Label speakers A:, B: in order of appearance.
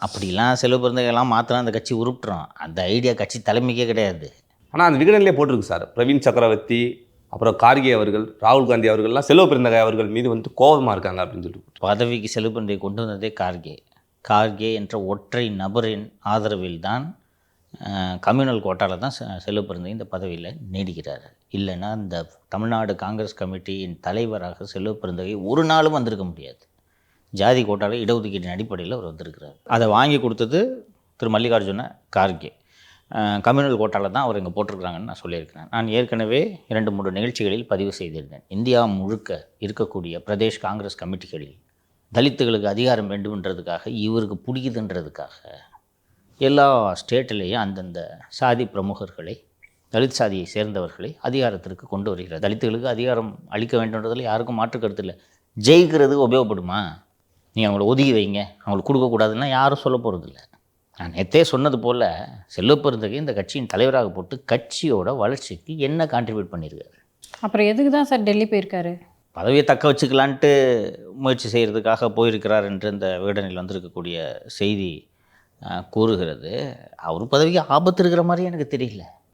A: அப்படிலாம் செல்வ பெருந்தகைலாம் மாத்திரம் அந்த கட்சி உருப்பிட்டுரும். அந்த ஐடியா கட்சி தலைமைக்கே கிடையாது.
B: ஆனால் அந்த விகடனிலே போட்டிருக்கு சார். பிரவீன் சக்கரவர்த்தி, அப்புறம் கார்கே அவர்கள், ராகுல் காந்தி அவர்கள்லாம் செல்வ பெருந்தகை அவர்கள் மீது வந்து கோபமாக இருக்காங்க அப்படின்னு சொல்லிட்டு.
A: பதவிக்கு செல்வ பெருந்தகை கொண்டு வந்ததே கார்கே. கார்கே என்ற ஒற்றை நபரின் ஆதரவில் தான் கம்யூனல் கோட்டாவில் தான் செல்வ பெருந்தகை இந்த பதவியில் நீடிக்கிறார். இல்லைன்னா இந்த தமிழ்நாடு காங்கிரஸ் கமிட்டியின் தலைவராக செல்வ பெருந்தகை ஒரு நாளும் வந்திருக்க முடியாது. ஜாதி கோட்டாவில் இடஒதுக்கீட்டின் அடிப்படையில் அவர் வந்திருக்கிறார். அதை வாங்கி கொடுத்தது திரு மல்லிகார்ஜுன கார்கே. கம்யூனல் கோட்டாவில் தான் அவர் இங்கே போட்டிருக்கிறாங்கன்னு நான் சொல்லியிருக்கிறேன். நான் ஏற்கனவே 2-3 நிகழ்ச்சிகளில் பதிவு செய்திருந்தேன். இந்தியா முழுக்க இருக்கக்கூடிய பிரதேஷ் காங்கிரஸ் கமிட்டிகளில் தலித்துகளுக்கு அதிகாரம் வேண்டுமென்றதுக்காக, இவருக்கு பிடிக்குதுன்றதுக்காக எல்லா ஸ்டேட்டிலேயும் அந்தந்த சாதி பிரமுகர்களை, தலித் சாதியை சேர்ந்தவர்களை அதிகாரத்திற்கு கொண்டு வருகிறார். தலித்துகளுக்கு அதிகாரம் அளிக்க வேண்டும்ன்றதில் யாருக்கும் மாற்று கருத்து இல்லை. ஜெயிக்கிறதுக்கு உபயோகப்படுமா? நீங்கள் அவங்கள ஒதுக்கி வைங்க, அவங்களுக்கு கொடுக்கக்கூடாதுன்னா யாரும் சொல்ல போகிறதில்ல. நான் நேற்றே சொன்னது போல் செல்வ பெருந்தகை இந்த கட்சியின் தலைவராக போட்டு கட்சியோட வளர்ச்சிக்கு என்ன கான்ட்ரிபியூட் பண்ணியிருக்காரு?
C: அப்புறம் எதுக்கு தான் சார் டெல்லி போயிருக்காரு?
A: பதவியை தக்க வச்சுக்கலான்ட்டு முயற்சி செய்கிறதுக்காக போயிருக்கிறார் என்று இந்த விகடனில் வந்திருக்கக்கூடிய செய்தி கூறுகிறது. அவர் பதவிக்கு ஆபத்து இருக்கிற மாதிரி எனக்கு தெரியல.